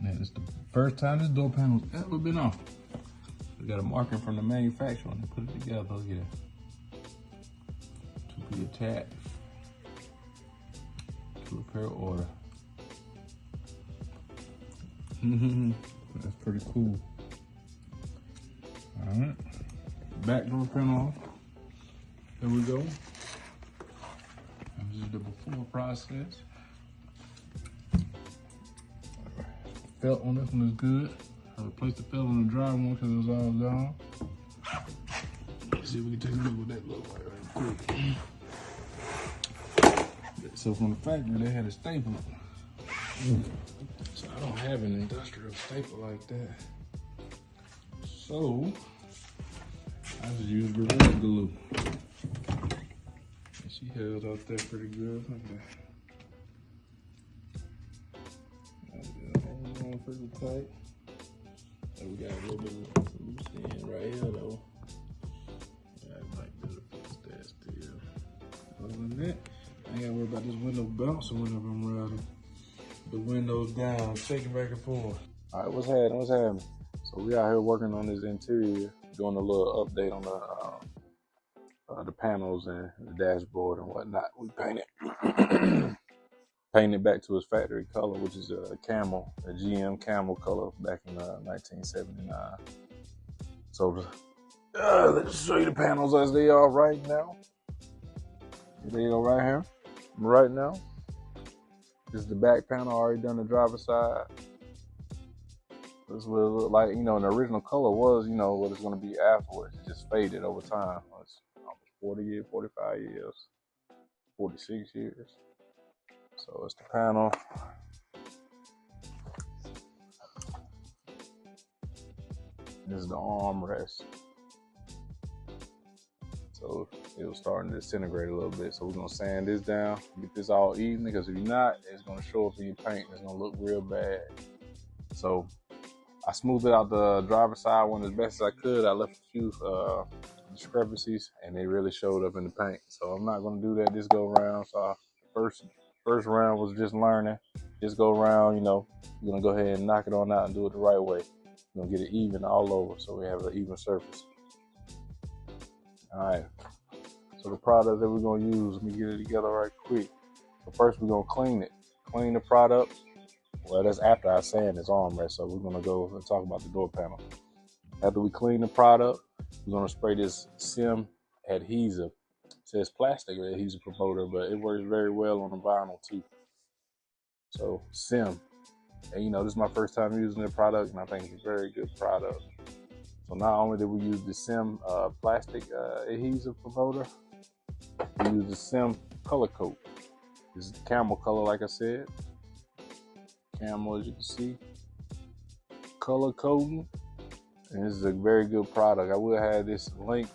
Man, it's the first time this door panel's ever been off. We got a marking from the manufacturer and they put it together. Look at that. To be attached to repair order. That's pretty cool. All right, back door panel off. There we go. This is the before process. Felt on this one is good. I replaced the felt on the dry one because it was all gone. Let's see if we can take a look at what that looks like right quick. So from the factory, they had a staple. So I don't have an industrial staple like that. So I just used Gorilla Glue. And she held out there pretty good. Okay. Pretty tight. So we got a little bit of loose end right here though. Yeah, I might be able to fix that still. Other than that, I ain't gotta worry about this window bouncing whenever I'm riding. The windows down, shaking back and forth. All right, what's happening? So we out here working on this interior, doing a little update on the panels and the dashboard and whatnot. We painted back to its factory color, which is a camel, a GM camel color back in 1979. So let's show you the panels as they are right now. There you go, right here. Right now, this is the back panel, already done the driver's side. This is what it looked like. You know, the original color was, you know, what it's going to be afterwards. It just faded over time. It's almost 40 years, 45 years, 46 years. So it's the panel. This is the armrest. So it was starting to disintegrate a little bit. So we're gonna sand this down, get this all even, because if you're not, it's gonna show up in your paint. It's gonna look real bad. So I smoothed out the driver's side one as best as I could. I left a few discrepancies and they really showed up in the paint. So I'm not gonna do that this go around. So First round was just learning. Just go around, you know, you're gonna go ahead and knock it on out and do it the right way. You're gonna get it even all over so we have an even surface. All right, so the product that we're gonna use, let me get it together right quick. So first we're gonna clean it. Clean the product. Well, that's after I sand this armrest, so we're gonna go and talk about the door panel. After we clean the product, we're gonna spray this SEM adhesive. It says plastic adhesive promoter, but it works very well on the vinyl too. So SEM, and you know, this is my first time using the product, and I think it's a very good product. So not only did we use the SEM plastic adhesive promoter, we used the SEM color coat. This is the camel color, like I said. Camel, as you can see, color coding, and this is a very good product. I will have this link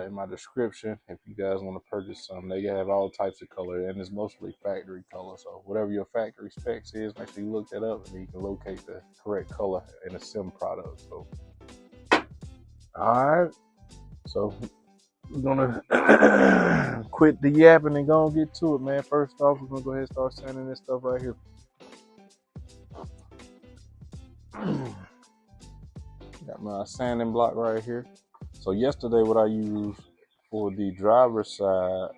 in my description if you guys want to purchase some. They have all types of color, and it's mostly factory color. So whatever your factory specs is, make sure you look that up, and then you can locate the correct color in a SEM product. So, all right. So we're gonna quit the yapping and go and get to it, man. First off, we're gonna go ahead and start sanding this stuff right here. Got my sanding block right here. So yesterday, what I used for the driver's side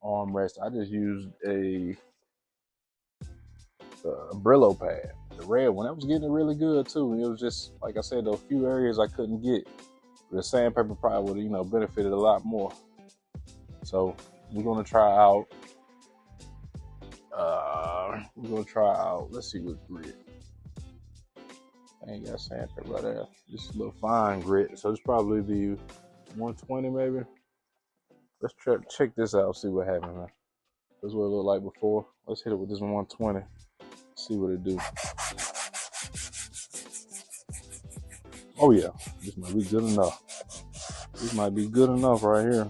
armrest, I just used a Brillo pad, the red one. That was getting really good too. And it was just, like I said, those few areas I couldn't get. The sandpaper probably would have, you know, benefited a lot more. So we're gonna try out. Let's see what grit. I ain't got sandpaper right there. Just a little fine grit. So it's probably the 120 maybe. Let's check this out, see what happens, man. This is what it looked like before. Let's hit it with this 120. See what it do. Oh yeah, this might be good enough. This might be good enough right here.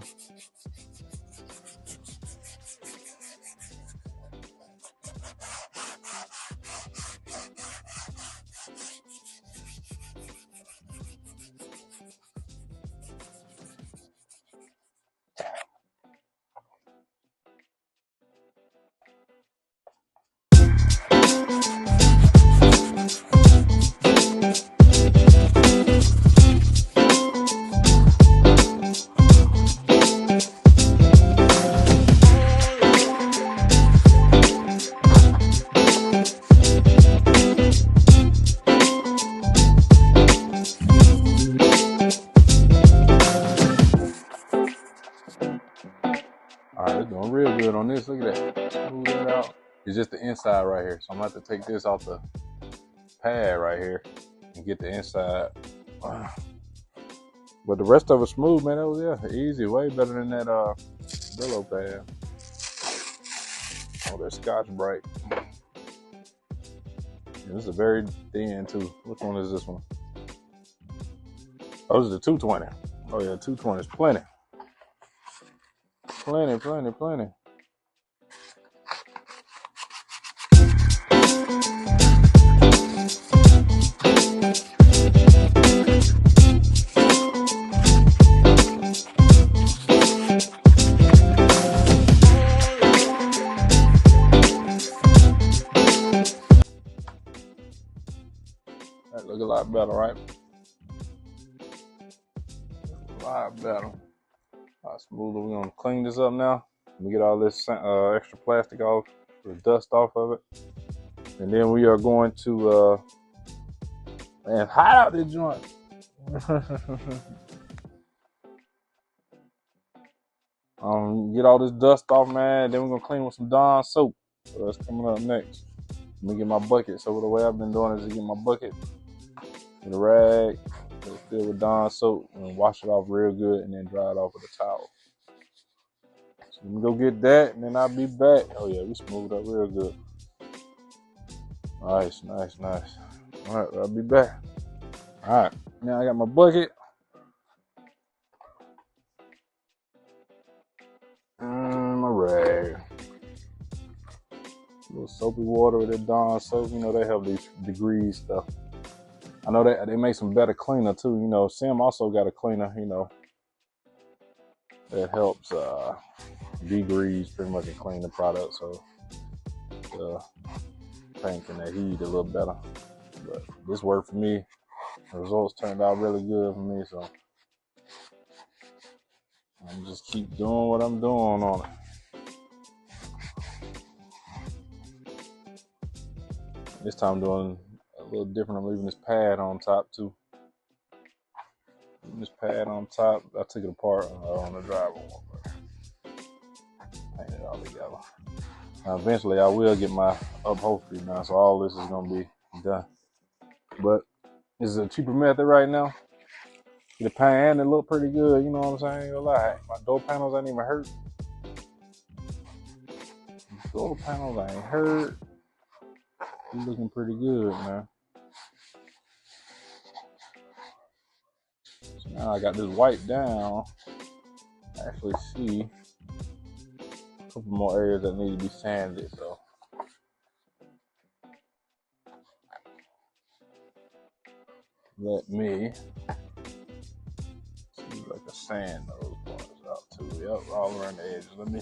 inside right here. So I'm gonna have to take this off the pad right here and get the inside. But the rest of it smooth, man. That was easy, way better than that Brillo pad. Oh, that Scotch Brite. This is a very thin too. Which one is this one? Oh, this is the 220. Oh yeah, 220 is plenty. Plenty. That look a lot better, right? A lot better. A lot smoother. We're gonna clean this up now. Let me get all this extra plastic off, the dust off of it. And then we are going to, man, hot out this joint. Get all this dust off, man. Then we're gonna clean with some Dawn soap. So that's coming up next. Let me get my bucket. So the way I've been doing is to get my bucket with a rag, filled with Dawn soap, and wash it off real good, and then dry it off with a towel. So let me go get that, and then I'll be back. Oh yeah, we smoothed up real good. Nice. All right, I'll be back. All right, now I got my bucket. And my rag. A little soapy water with that Dawn soap. You know, they have these degrees stuff. I know that they make some better cleaner too. You know, SEM also got a cleaner, you know, that helps degrease pretty much and clean the product. So the paint can adhere a little better. But this worked for me. The results turned out really good for me. So I'm just keep doing what I'm doing on it. This time I'm doing a little different. I'm leaving this pad on top too. Leaving this pad on top. I took it apart on the drywall. Paint it all together. Now eventually I will get my upholstery now, so all this is gonna be done. But this is a cheaper method right now. The paint and it look pretty good, you know what I'm saying? Ain't gonna lie. My door panels ain't even hurt. Door panels ain't hurt. It's looking pretty good, man. So now I got this white down. I actually see a couple more areas that need to be sanded, so. Let me see if I can sand those parts out too. Yep, all around the edges. Let me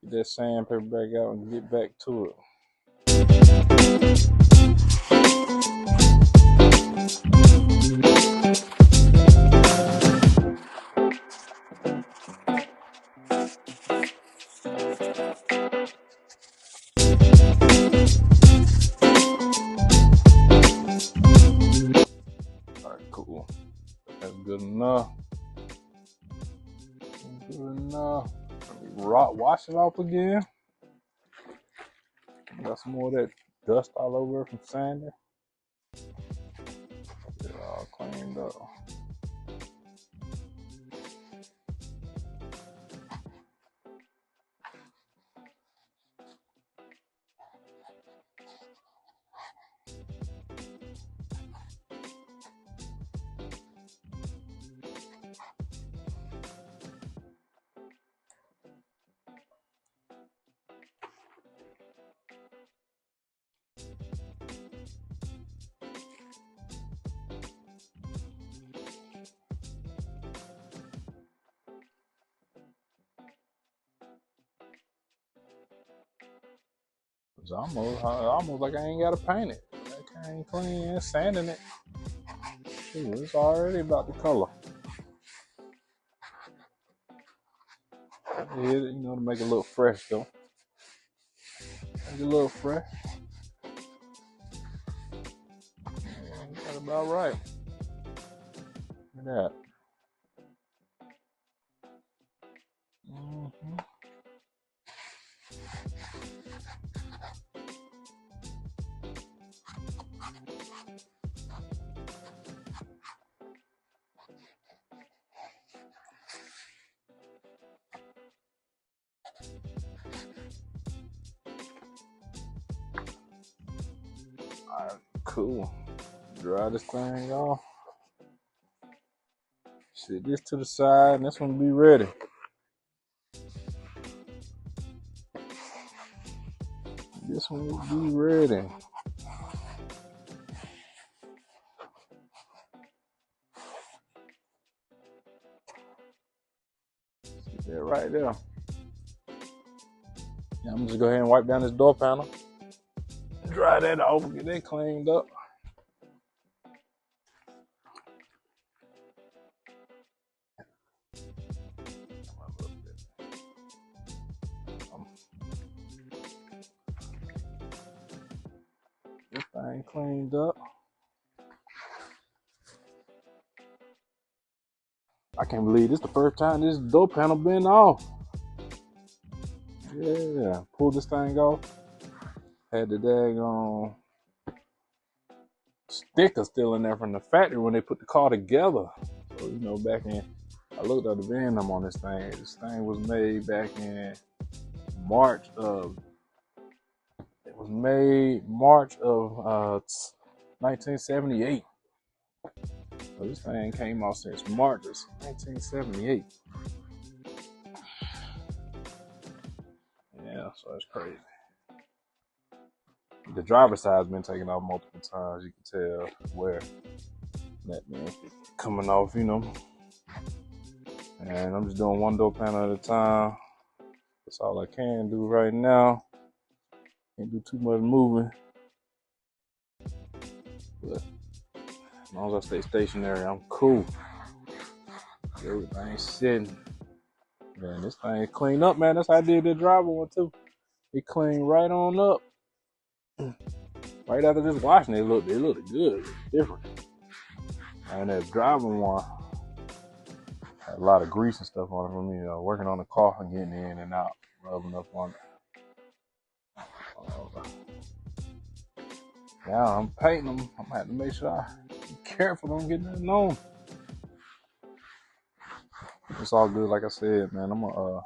get that sandpaper back out and get back to it. All right, cool. That's good enough. Good enough. Wash it off again. Got some more of that dust all over from sanding. Get it all cleaned up. It's almost like I ain't gotta paint it. I ain't clean and sanding it. Ooh, it's already about the color. You know, to make it look fresh though. Make it look fresh. Yeah, that's about right. Look at that. Cool. Dry this thing off. Set this to the side, and this one will be ready. This one will be ready. Sit that right there. Now I'm just go ahead and wipe down this door panel. Dry that off, get that cleaned up. This thing cleaned up. I can't believe this is the first time this door panel been off. Yeah, pull this thing off. Had the daggone sticker still in there from the factory when they put the car together. So, you know, back in, I looked at the VIN number on this thing. This thing was made back in March of 1978. So this thing came out since March of 1978. Yeah, so that's crazy. The driver's side's been taken off multiple times. You can tell where that man coming off, you know. And I'm just doing one door panel at a time. That's all I can do right now. Can't do too much moving. But as long as I stay stationary, I'm cool. Everything's sitting. Man, this thing clean up, man. That's how I did the driver one too. It cleaned right on up. Right after just washing it, looked good. Different. And that driving one had a lot of grease and stuff on it from me, working on the car and getting in and out, rubbing up on it. Now I'm painting them. I'm gonna have to make sure I be careful, don't get nothing on. It's all good, like I said, man. I'm gonna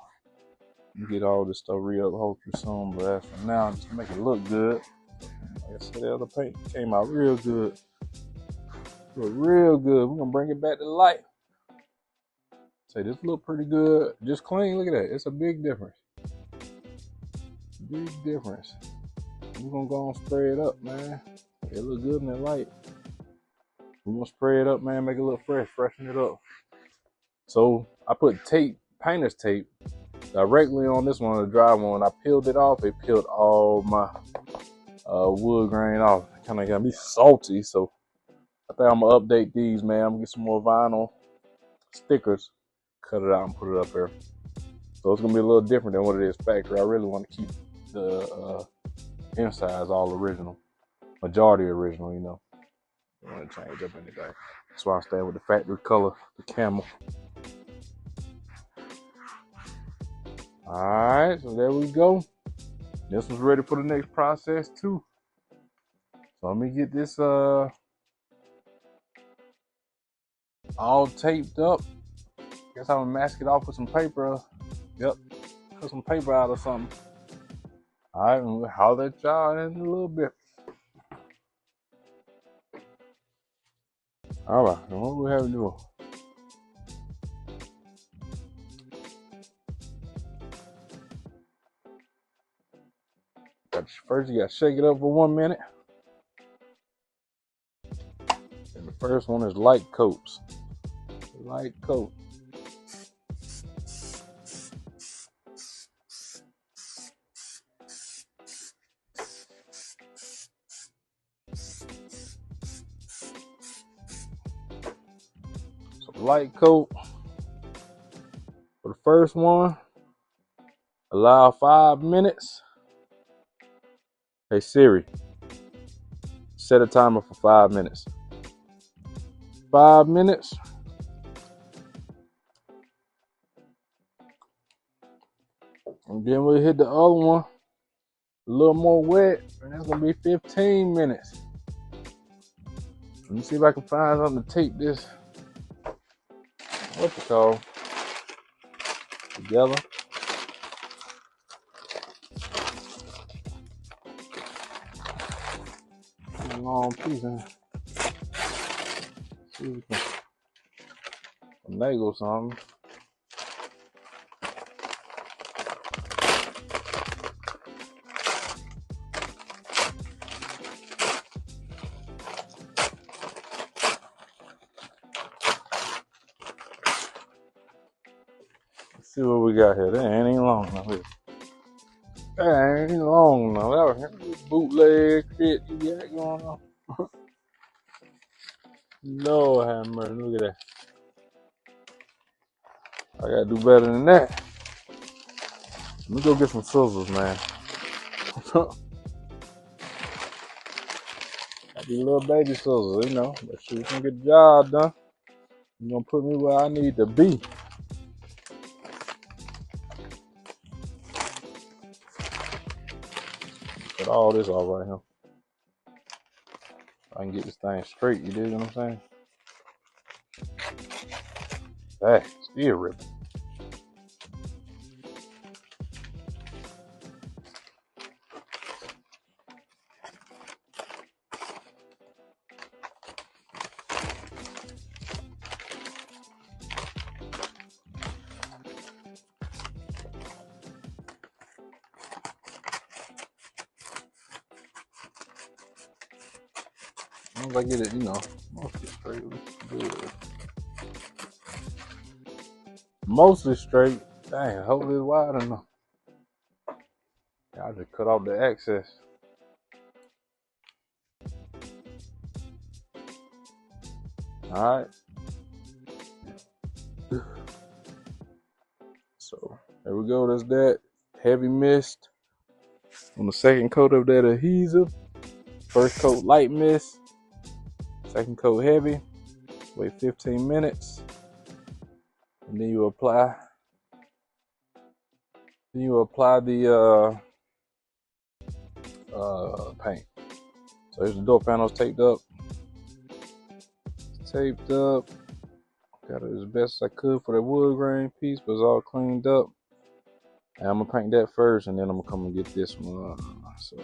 get all this stuff re-up hopefully soon, but as for now, just to make it look good. Like I said, the other paint came out real good. Look real good. We're gonna bring it back to life. Say this look pretty good. Just clean. Look at that. It's a big difference. Big difference. We're gonna go and spray it up, man. It look good in the light. We're gonna spray it up, man. Make it look fresh. Freshen it up. So I put tape, painter's tape, directly on this one, the dry one. I peeled it off. It peeled all my wood grain off. Kind of got me salty, so I think I'm gonna update these, man. I'm gonna get some more vinyl stickers, cut it out and put it up here. So it's gonna be a little different than what it is factory. I really want to keep the insides all original, majority original, you know. I don't want to change up anything. That's why I stay with the factory color, the camel. All right, so there we go. This one's ready for the next process too. So let me get this all taped up. Guess I'm gonna mask it off with some paper. Yep, put some paper out or something. All right, and we'll holler at y'all in a little bit. All right, and what we have to do? First, you gotta shake it up for 1 minute. And the first one is light coats. Light coat. So light coat for the first one. Allow 5 minutes. Hey Siri, set a timer for 5 minutes. 5 minutes. And then we'll hit the other one a little more wet, and that's gonna be 15 minutes. Let me see if I can find something to tape this, what's it called, together. long piece and see if we can finagle something. Let's see what we got here. That ain't even long enough. That ain't long enough. That was bootleg shit you got going on. Lord have mercy. Look at that. I gotta do better than that. Let me go get some scissors, man. These little baby scissors, you know. But shit, we can get the job done. You gonna put me where I need to be. Cut all this off right here. I can get this thing straight, you dig what I'm saying? Hey, still ripping. As long as I get it, you know, mostly straight, good. Mostly straight. Dang, hopefully it's wide enough. I just cut off the excess. Alright. So, there we go. That's that. Heavy mist on the second coat of that adhesive. First coat light mist. Second coat heavy. Wait 15 minutes. And then you apply. Then you apply the paint. So here's the door panels taped up. Taped up. Got it as best as I could for the wood grain piece, but it's all cleaned up. And I'm gonna paint that first, and then I'm gonna come and get this one. So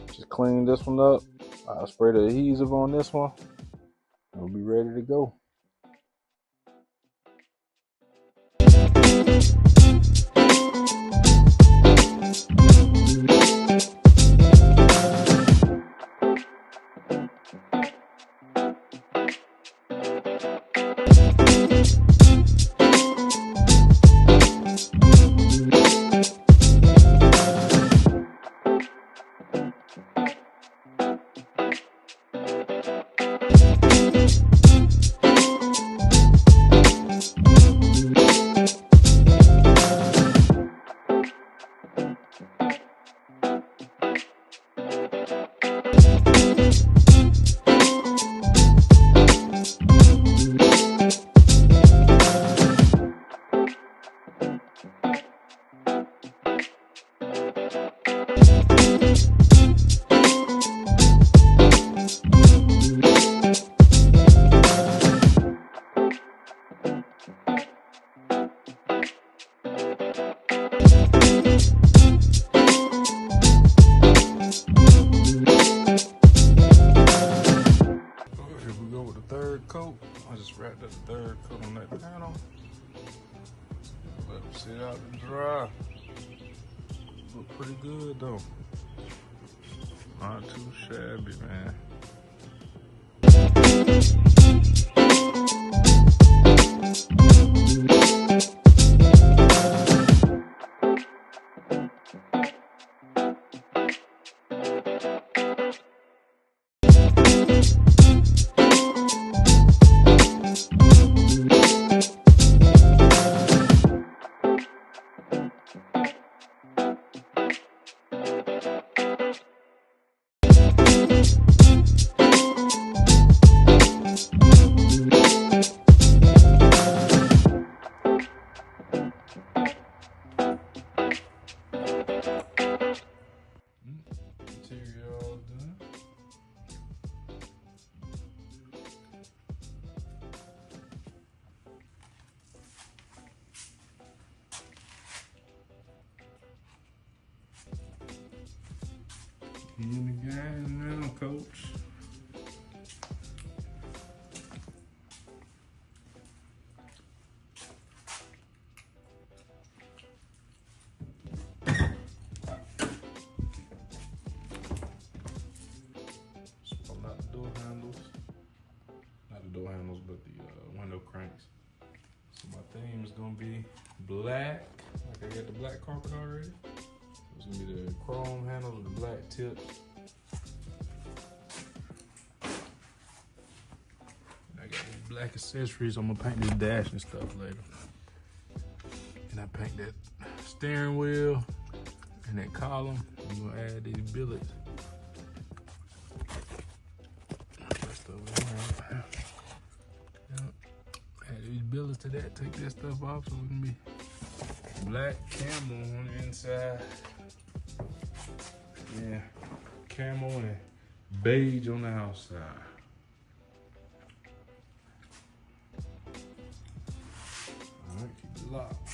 just clean this one up. I'll spray the adhesive on this one. And we'll be ready to go. Coat. I just wrapped up the third coat on that panel. Let it sit out and dry. Look pretty good though. Not too shabby, man. In the game now, coach. theme is gonna be black. Like I got the black carpet already. It's gonna be the chrome handles with the black tips. I got these black accessories. I'm gonna paint this dash and stuff later. And I paint that steering wheel and that column. I'm gonna add these billets. Add these billets to that. Take that stuff off so we can be black camo on the inside. Yeah, camo and beige on the outside. All right, keep it locked.